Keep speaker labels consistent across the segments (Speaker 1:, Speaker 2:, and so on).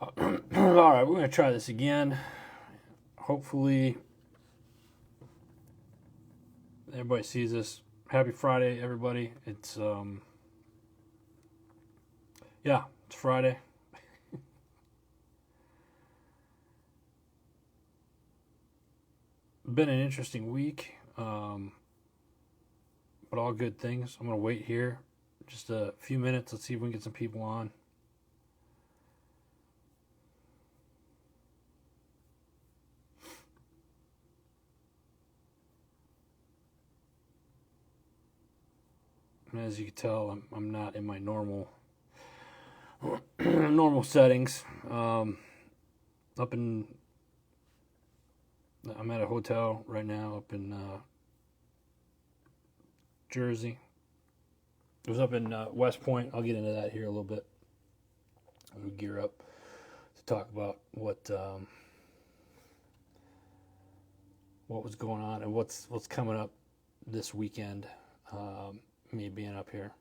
Speaker 1: All right, we're going to try this again. Hopefully, everybody sees this. Happy Friday, everybody. It's it's Friday. Been an interesting week, but all good things. I'm going to wait here just a few minutes. Let's see if we can get some people on. And as you can tell, I'm not in my normal settings. Up in I'm at a hotel right now up in Jersey. It was up in West Point. I'll get into that here a little bit. We'll gear up to talk about what was going on and what's coming up this weekend. Me being up here.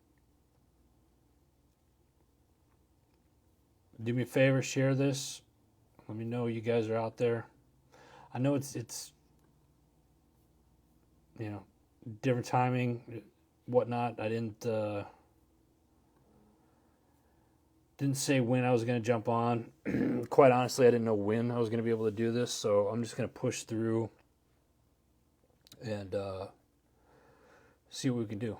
Speaker 1: Do me a favor, share this. Let me know you guys are out there. I know it's different timing, whatnot. I didn't say when I was going to jump on. Quite honestly, I didn't know when I was going to be able to do this, so I'm just going to push through and see what we can do.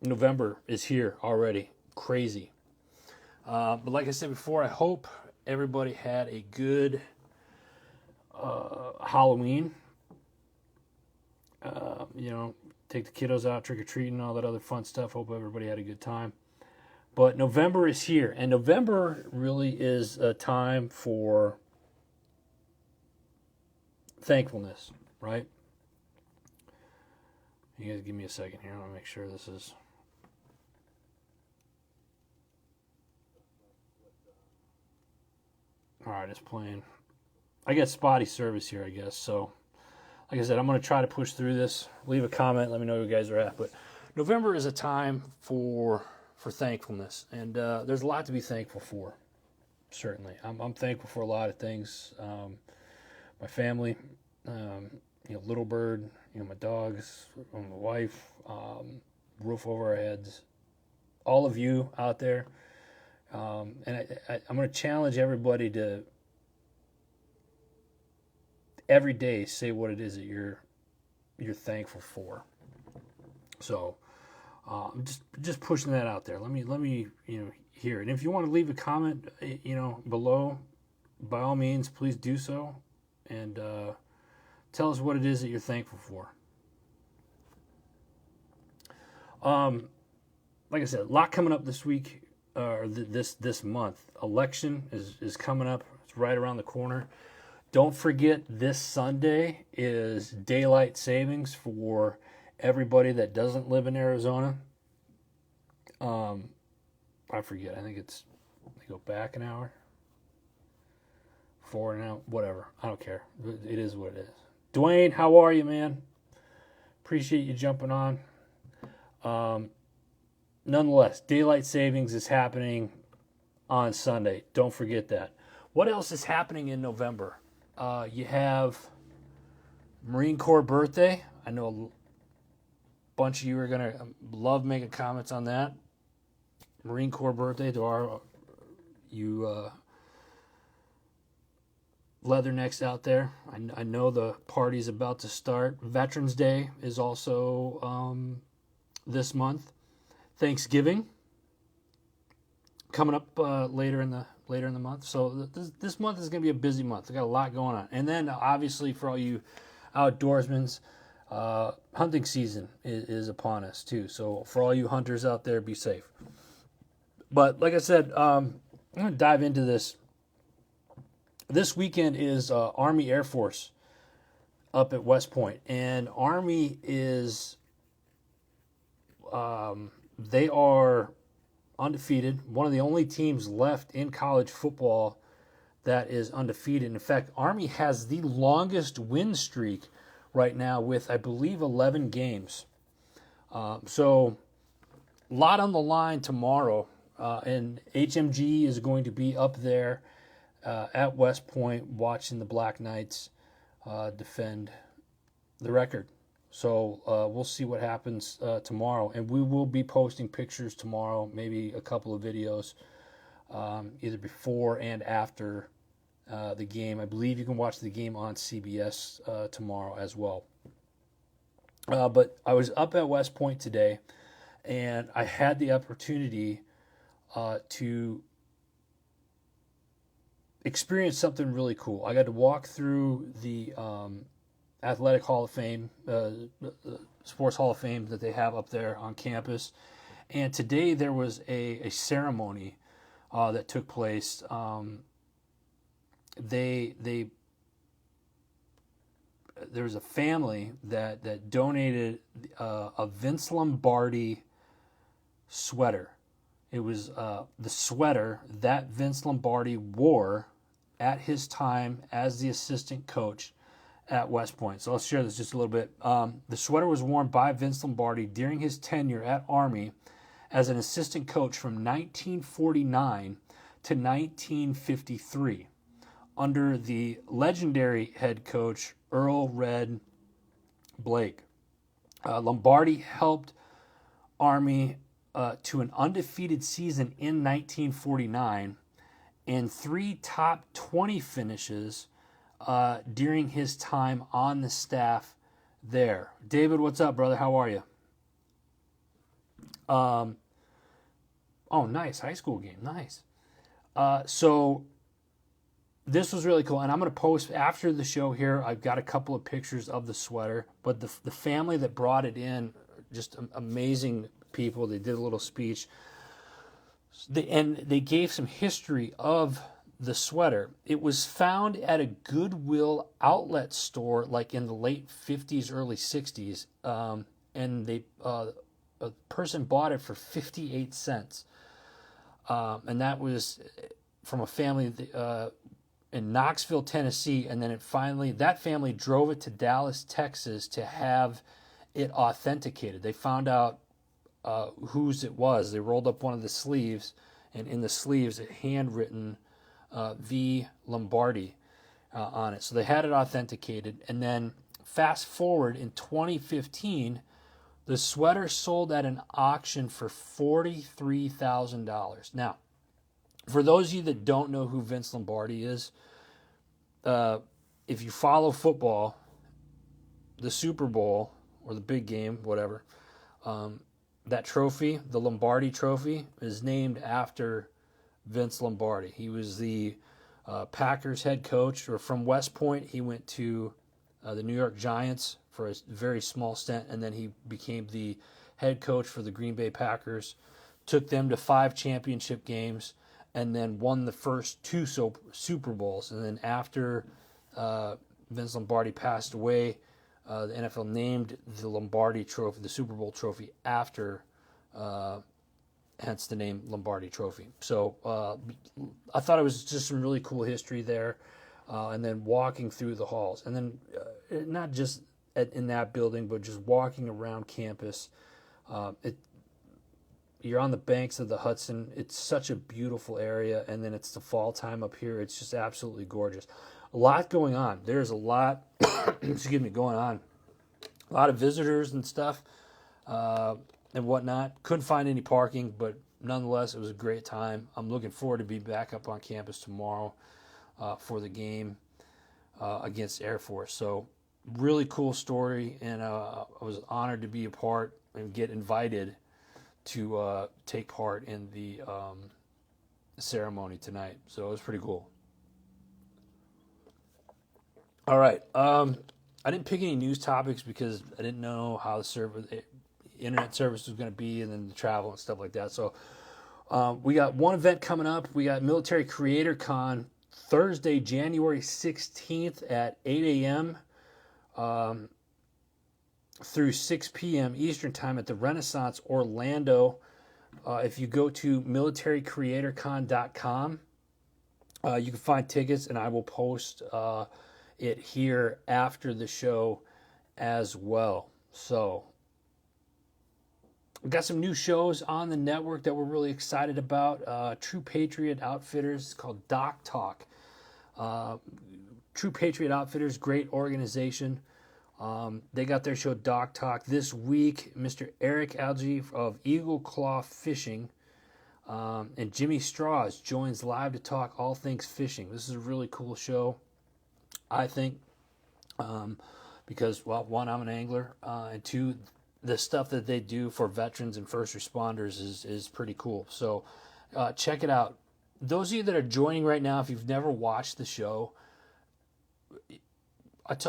Speaker 1: November is here already. Crazy. But like I said before, I hope everybody had a good Halloween. Take the kiddos out, trick-or-treating, all that other fun stuff. Hope everybody had a good time. But November is here, and November really is a time for thankfulness, right? You guys give me a second here. I want to make sure this is... All right, it's playing. I get spotty service here, I guess. So, like I said, I'm going to try to push through this. Leave a comment. Let me know where you guys are at. But November is a time for thankfulness, and there's a lot to be thankful for. Certainly, I'm thankful for a lot of things. My family, little bird, my dogs, my wife, roof over our heads, all of you out there. And I'm going to challenge everybody to every day say what it is that you're thankful for. So just pushing that out there. Let me hear it. And if you want to leave a comment below, by all means, please do so, and tell us what it is that you're thankful for. Like I said, a lot coming up this week. This month. Election is coming up. It's right around the corner. Don't forget, this Sunday is daylight savings for everybody that doesn't live in Arizona. I forget. I think they go back an hour, forward an hour, whatever. I don't care. It is what it is. Dwayne, how are you, man? Appreciate you jumping on. Nonetheless, daylight savings is happening on Sunday. Don't forget that. What else is happening in November? You have Marine Corps birthday. I know a bunch of you are going to love making comments on that. Marine Corps birthday to you leathernecks out there. I know the party's about to start. Veterans Day is also this month. Thanksgiving coming up later in the month. So this month is going to be a busy month. We got a lot going on, and then obviously for all you outdoorsmen, hunting season is upon us too. So for all you hunters out there, be safe. But like I said, I'm going to dive into this. This weekend is Army Air Force up at West Point, and Army is. They are undefeated. One of the only teams left in college football that is undefeated. In fact, Army has the longest win streak right now with, I believe, 11 games. So lot on the line tomorrow, and HMG is going to be up there at West Point watching the Black Knights defend the record. So we'll see what happens tomorrow, and we will be posting pictures tomorrow, maybe a couple of videos, either before and after the game. I believe you can watch the game on CBS tomorrow as well. But I was up at West Point today, and I had the opportunity to experience something really cool. I got to walk through the Athletic Hall of Fame, Sports Hall of Fame that they have up there on campus. And today there was a ceremony that took place. There was a family that donated a Vince Lombardi sweater. It was the sweater that Vince Lombardi wore at his time as the assistant coach at West Point. So I'll share this just a little bit. The sweater was worn by Vince Lombardi during his tenure at Army as an assistant coach from 1949 to 1953 under the legendary head coach Earl Red Blake. Lombardi helped Army to an undefeated season in 1949 and 3 top 20 finishes during his time on the staff there. David, what's up, brother? How are you? Oh, nice. High school game. Nice. So this was really cool. And I'm going to post after the show here. I've got a couple of pictures of the sweater. But the family that brought it in, just amazing people. They did a little speech. And they gave some history of the sweater. It was found at a Goodwill outlet store like in the late 50s, early 60s. And a person bought it for 58 cents. And that was from a family in Knoxville, Tennessee. And then that family drove it to Dallas, Texas to have it authenticated. They found out whose it was. They rolled up one of the sleeves, and in the sleeves, it handwritten V. Lombardi on it. So they had it authenticated. And then fast forward in 2015, the sweater sold at an auction for $43,000. Now, for those of you that don't know who Vince Lombardi is, if you follow football, the Super Bowl or the big game, whatever, that trophy, the Lombardi Trophy, is named after Vince Lombardi. He was the Packers head coach, or from West Point, he went to the New York Giants for a very small stint, and then he became the head coach for the Green Bay Packers, took them to 5 championship games, and then won the first 2 Super Bowls. And then after Vince Lombardi passed away, the NFL named the Lombardi Trophy, the Super Bowl trophy, after, hence the name Lombardi Trophy. So I thought it was just some really cool history there. And then walking through the halls. And then not just in that building, but just walking around campus. You're on the banks of the Hudson. It's such a beautiful area. And then it's the fall time up here. It's just absolutely gorgeous. A lot going on. There's a lot, going on. A lot of visitors and stuff and whatnot. Couldn't find any parking, but nonetheless, it was a great time. I'm looking forward to be back up on campus tomorrow for the game against Air Force. So really cool story, and I was honored to be a part and get invited to take part in the ceremony tonight. So it was pretty cool. All right. I didn't pick any news topics because I didn't know how the internet service was going to be, and then the travel and stuff like that. So we got one event coming up. We got Military Creator Con Thursday, January 16th at 8 a.m. Through 6 p.m. Eastern Time at the Renaissance Orlando. If you go to militarycreatorcon.com, you can find tickets, and I will post it here after the show as well. So We got some new shows on the network that we're really excited about. True Patriot Outfitters, it's called Doc Talk. True Patriot Outfitters, great organization. They got their show Doc Talk this week. Mr. Eric Alge of Eagle Claw Fishing and Jimmy Straws joins live to talk all things fishing. This is a really cool show, I think, because, well, one, I'm an angler, and two, the stuff that they do for veterans and first responders is pretty cool. So check it out. Those of you that are joining right now, if you've never watched the show,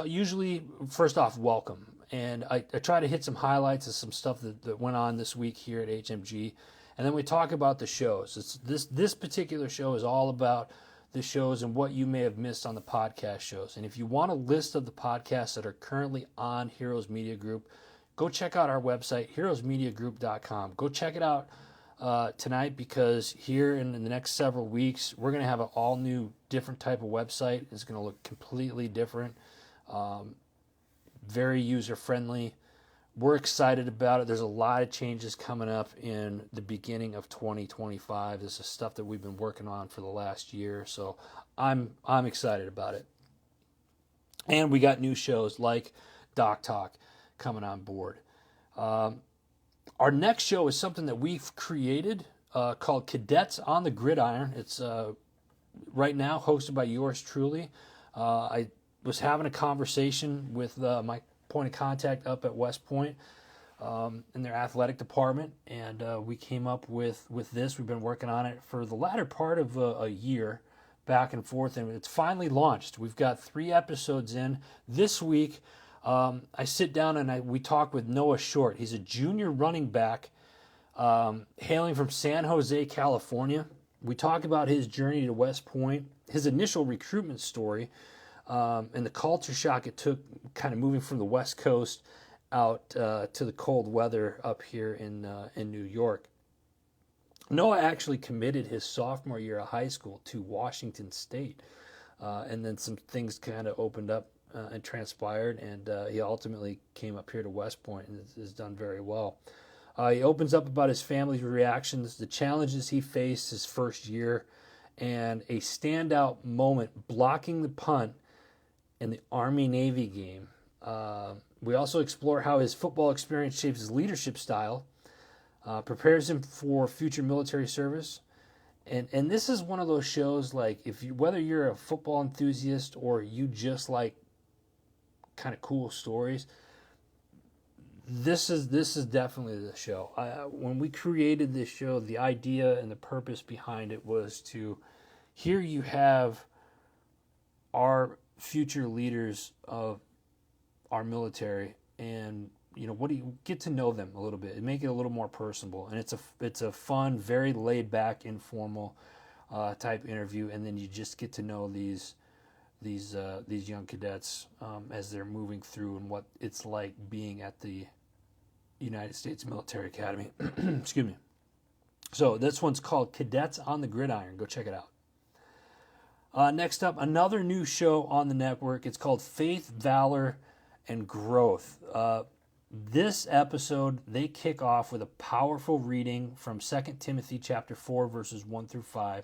Speaker 1: usually, first off, welcome. And I try to hit some highlights of some stuff that went on this week here at HMG. And then we talk about the shows. This particular show is all about the shows and what you may have missed on the podcast shows. And if you want a list of the podcasts that are currently on Heroes Media Group, go check out our website, heroesmediagroup.com. Go check it out tonight, because here in the next several weeks, we're going to have an all-new, different type of website. It's going to look completely different, very user-friendly. We're excited about it. There's a lot of changes coming up in the beginning of 2025. This is stuff that we've been working on for the last year, so I'm excited about it. And we got new shows like Doc Talk coming on board. Our next show is something that we've created called Cadets on the Gridiron. It's right now hosted by yours truly. I was having a conversation with my point of contact up at West Point in their athletic department, and we came up with this. We've been working on it for the latter part of a year, back and forth, and it's finally launched. We've got 3 episodes in. This week, I sit down and we talk with Noah Short. He's a junior running back hailing from San Jose, California. We talk about his journey to West Point, his initial recruitment story, and the culture shock it took kind of moving from the West Coast out to the cold weather up here in New York. Noah actually committed his sophomore year of high school to Washington State, and then some things kind of opened up and transpired, and he ultimately came up here to West Point and has done very well. He opens up about his family's reactions, the challenges he faced his first year, and a standout moment blocking the punt in the Army-Navy game. We also explore how his football experience shapes his leadership style, prepares him for future military service. And this is one of those shows, like, whether you're a football enthusiast or you just like kind of cool stories, this is definitely the show. When we created this show, the idea and the purpose behind it was to, here you have our future leaders of our military, and what do you get to know them a little bit and make it a little more personable. And it's a fun, very laid back, informal type interview, and then you just get to know these young cadets as they're moving through and what it's like being at the United States Military Academy. Excuse me. So this one's called Cadets on the Gridiron. Go check it out. Next up, another new show on the network. It's called Faith, Valor, and Growth. This episode, they kick off with a powerful reading from 2 Timothy chapter 4, verses 1 through 5.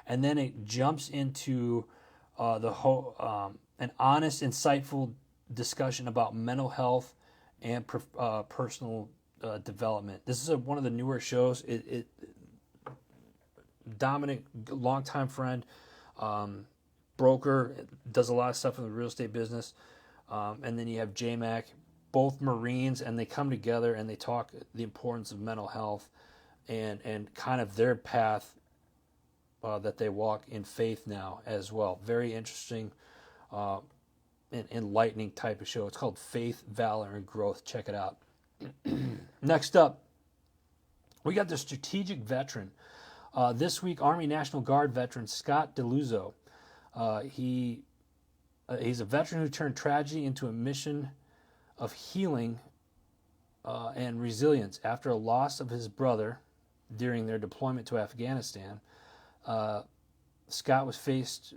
Speaker 1: And then it jumps into an honest, insightful discussion about mental health and personal development. This is one of the newer shows. Dominic, longtime friend, broker, does a lot of stuff in the real estate business. And then you have J-Mac, both Marines, and they come together and they talk the importance of mental health and kind of their path that they walk in faith now as well. Very interesting, enlightening type of show. It's called Faith, Valor, and Growth. Check it out. Next up, we got the strategic veteran. This week, Army National Guard veteran Scott DeLuzzo. He's a veteran who turned tragedy into a mission of healing and resilience after a loss of his brother during their deployment to Afghanistan. Scott was faced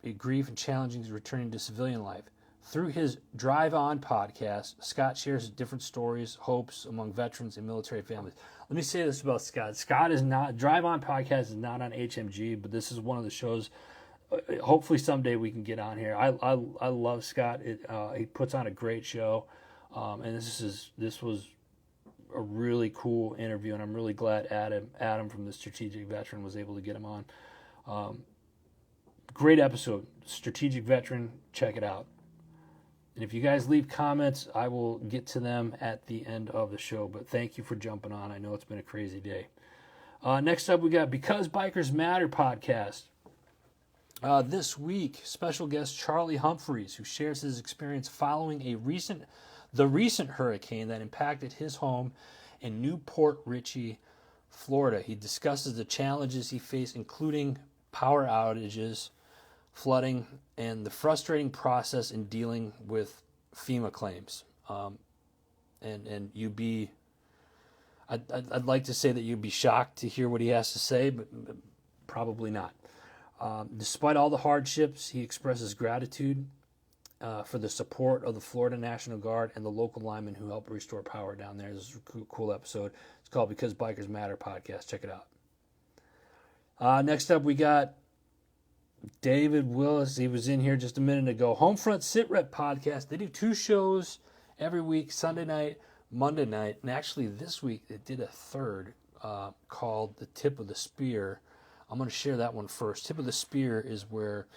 Speaker 1: a grief and challenging returning to civilian life. Through his Drive On podcast, Scott shares different stories, hopes among veterans and military families. Let me say this about Scott. Scott is not, Drive On podcast is not on HMG, but this is one of the shows. Hopefully someday we can get on here. I love Scott. He puts on a great show, and this was a really cool interview, and I'm really glad Adam from the Strategic Veteran was able to get him on. Great episode, Strategic Veteran. Check it out. And if you guys leave comments, I will get to them at the end of the show. But thank you for jumping on. I know it's been a crazy day. Next up, we got Because Bikers Matter podcast. This week, special guest Charlie Humphreys, who shares his experience following the recent hurricane that impacted his home in Newport Richey, Florida. He discusses the challenges he faced, including power outages, flooding, and the frustrating process in dealing with FEMA claims. And I'd like to say that you'd be shocked to hear what he has to say, but probably not. Despite all the hardships, he expresses gratitude for the support of the Florida National Guard and the local linemen who helped restore power down there. This is a cool episode. It's called Because Bikers Matter podcast. Check it out. Next up, we got David Willis. He was in here just a minute ago. Homefront Sit Rep podcast. They do 2 shows every week, Sunday night, Monday night. And actually this week they did a third called The Tip of the Spear. I'm going to share that one first. Tip of the Spear is where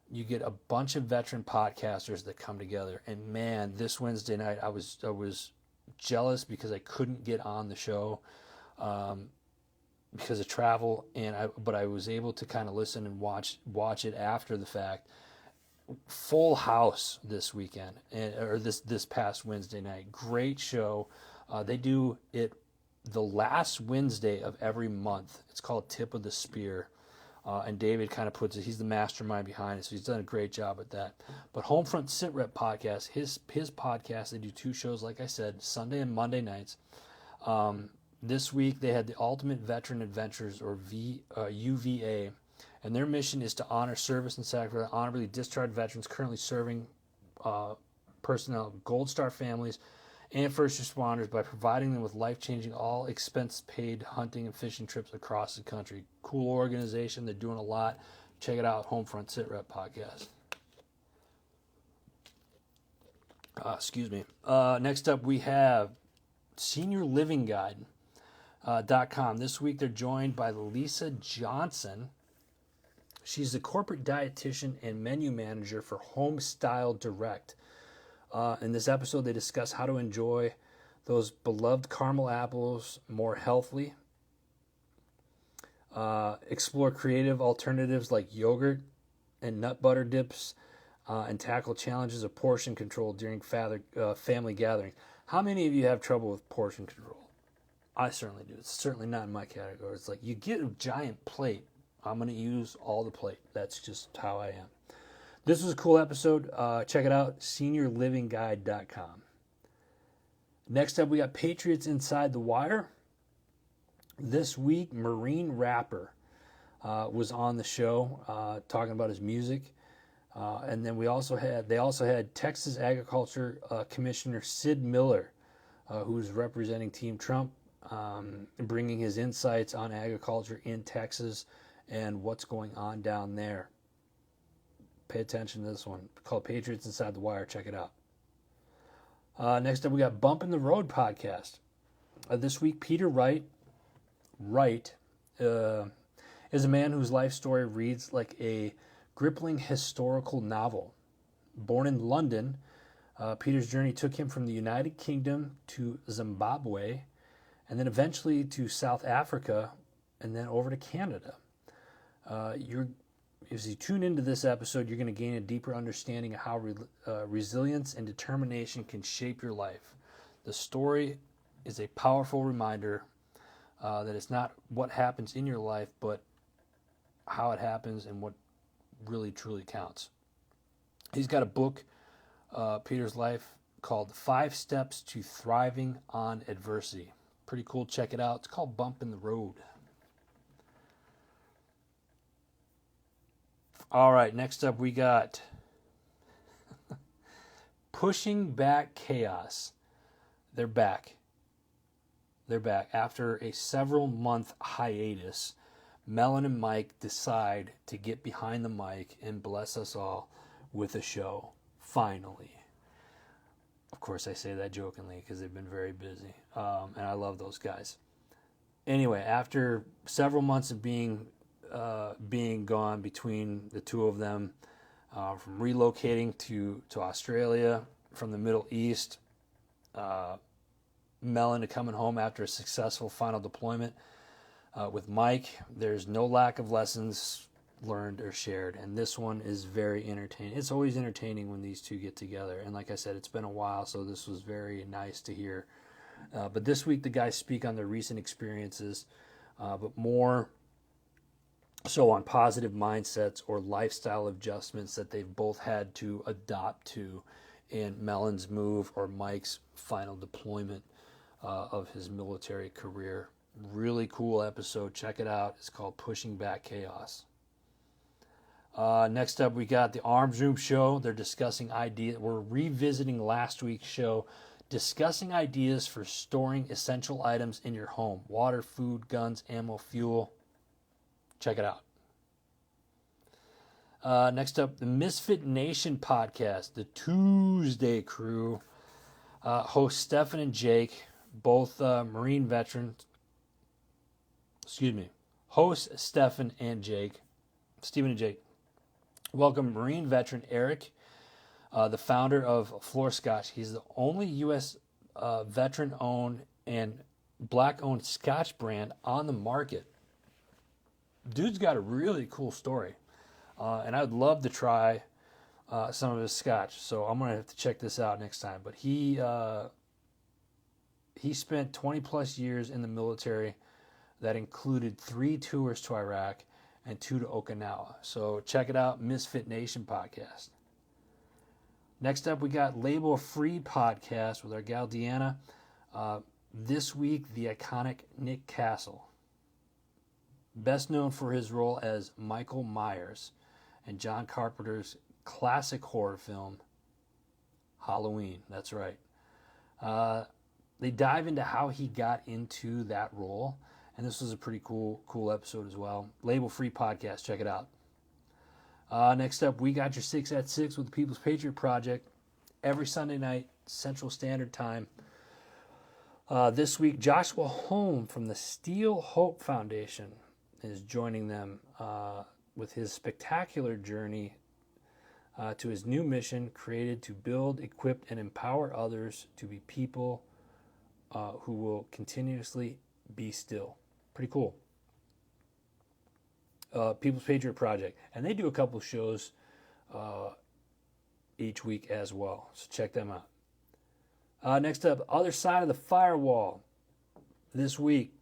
Speaker 1: you get a bunch of veteran podcasters that come together. And man, this Wednesday night I was jealous because I couldn't get on the show because of travel, but I was able to kind of listen and watch it after the fact. Full house this weekend, or this past Wednesday night. Great show. They do it the last Wednesday of every month. It's called Tip of the Spear. And David kind of puts it, he's the mastermind behind it, so he's done a great job at that. But Homefront Sit Rep podcast, his podcast, they do 2 shows, like I said, Sunday and Monday nights. This week they had the Ultimate Veteran Adventures, or UVA, and their mission is to honor service and sacrifice honorably discharged veterans currently serving personnel, Gold Star families, and first responders by providing them with life-changing, all expense-paid hunting and fishing trips across the country. Cool organization. They're doing a lot. Check it out, Homefront Sit Rep podcast. Excuse me. Next up, we have SeniorLivingGuide.com. This week, they're joined by Lisa Johnson. She's the corporate dietitian and menu manager for Homestyle Direct. In this episode, they discuss how to enjoy those beloved caramel apples more healthily, explore creative alternatives like yogurt and nut butter dips, and tackle challenges of portion control during family gatherings. How many of you have trouble with portion control? I certainly do. It's certainly not in my category. It's like, you get a giant plate, I'm going to use all the plate. That's just how I am. This was a cool episode. Check it out, SeniorLivingGuide.com. Next up, we got Patriots Inside the Wire. This week, Marine Rapper was on the show talking about his music. And then they also had Texas Agriculture Commissioner Sid Miller, who's representing Team Trump, bringing his insights on agriculture in Texas and what's going on down there. Pay attention to this one. Called Patriots Inside the Wire. Check it out. Next up, we got Bump in the Road podcast. This week, Peter Wright is a man whose life story reads like a gripping historical novel. Born in London, Peter's journey took him from the United Kingdom to Zimbabwe, and then eventually to South Africa, and then over to Canada. As you tune into this episode, you're going to gain a deeper understanding of how resilience and determination can shape your life. The story is a powerful reminder that it's not what happens in your life, but how it happens and what really truly counts. He's got a book, Peter's life, called 5 Steps to Thriving on Adversity. Pretty cool. Check it out. It's called Bump in the Road. All right, next up we got Pushing Back Chaos. They're back. They're back. After a several-month hiatus, Melon and Mike decide to get behind the mic and bless us all with a show. Finally. Of course, I say that jokingly because they've been very busy. And I love those guys. Anyway, after several months of being gone between the two of them, from relocating to Australia, from the Middle East, Melon to coming home after a successful final deployment, with Mike, there's no lack of lessons learned or shared, and this one is very entertaining. It's always entertaining when these two get together, and like I said, it's been a while, so this was very nice to hear. But this week, the guys speak on their recent experiences, but more so on positive mindsets or lifestyle adjustments that they've both had to adopt to in Melon's move or Mike's final deployment of his military career. Really cool episode. Check it out. It's called Pushing Back Chaos. Next up, we got the Arms Room Show. They're discussing ideas. We're revisiting last week's show, discussing ideas for storing essential items in your home. Water, food, guns, ammo, fuel. Check it out. Next up, the Misfit Nation podcast. The Tuesday crew. Hosts Stefan and Jake, both Marine veterans. Hosts Stefan and Jake. Stephen and Jake. Welcome Marine veteran Eric, the founder of Floor Scotch. He's the only U.S. Veteran-owned and black-owned Scotch brand on the market. Dude's got a really cool story, and I'd love to try some of his Scotch. So I'm gonna have to check this out next time. But he spent 20 plus years in the military. That included 3 tours to Iraq and 2 to Okinawa. So check it out, Misfit Nation podcast. Next up, we got Label Free podcast with our gal Deanna. This week, the iconic Nick Castle, best known for his role as Michael Myers in John Carpenter's classic horror film, Halloween. That's right. They dive into how he got into that role. And this was a pretty cool episode as well. Label Free podcast. Check it out. Next up, we got your 6 at 6 with the People's Patriot Project every Sunday night, Central Standard Time. This week, Joshua Holm from the Steel Hope Foundation is joining them with his spectacular journey to his new mission created to build, equip, and empower others to be people who will continuously be still. Pretty cool. People's Patriot Project. And they do a couple of shows each week as well. So check them out. Next up, Other Side of the Firewall. This week,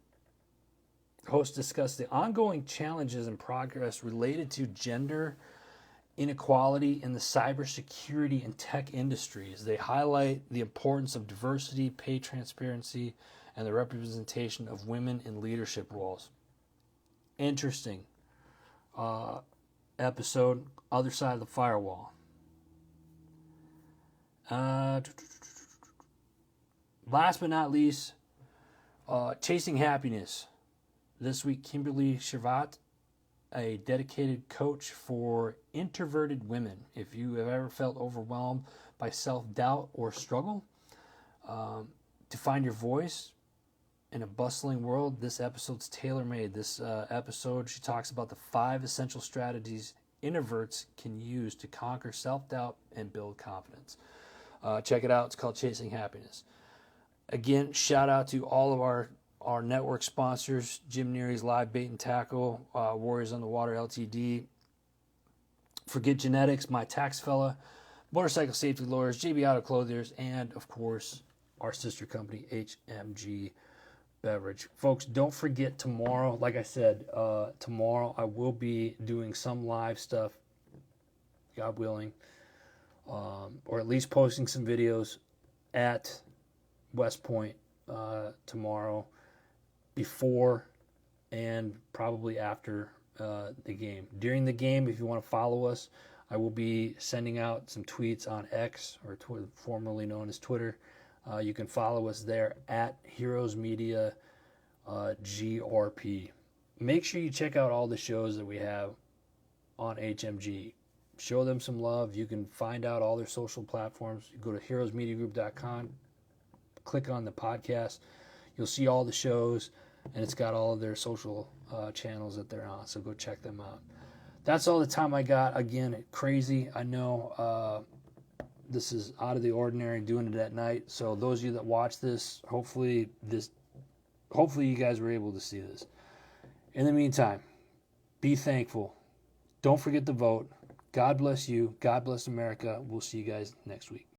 Speaker 1: hosts discuss the ongoing challenges and progress related to gender inequality in the cybersecurity and tech industries. They highlight the importance of diversity, pay transparency, and the representation of women in leadership roles. Interesting episode, Other Side of the Firewall. Last but not least, Chasing Happiness. This week, Kimberly Shivat, a dedicated coach for introverted women. If you have ever felt overwhelmed by self-doubt or struggle to find your voice in a bustling world, this episode's tailor-made. This episode, she talks about the 5 essential strategies introverts can use to conquer self-doubt and build confidence. Check it out. It's called Chasing Happiness. Again, shout out to all of our network sponsors, Jim Neary's Live Bait and Tackle, Warriors on the Water LTD, Forget Genetics, My Tax Fella, Motorcycle Safety Lawyers, JB Auto Clothiers, and, of course, our sister company, HMG Beverage. Folks, don't forget tomorrow, like I said, tomorrow I will be doing some live stuff, God willing, or at least posting some videos at West Point tomorrow, before and probably after the game. During the game, if you want to follow us, I will be sending out some tweets on X, or formerly known as Twitter. You can follow us there at Heroes Media GRP. Make sure you check out all the shows that we have on HMG. Show them some love. You can find out all their social platforms. You go to heroesmediagroup.com, click on the podcast. You'll see all the shows, and it's got all of their social channels that they're on, so go check them out. That's all the time I got. Again, crazy. I know this is out of the ordinary, doing it at night. So those of you that watch this, hopefully you guys were able to see this. In the meantime, be thankful. Don't forget to vote. God bless you. God bless America. We'll see you guys next week.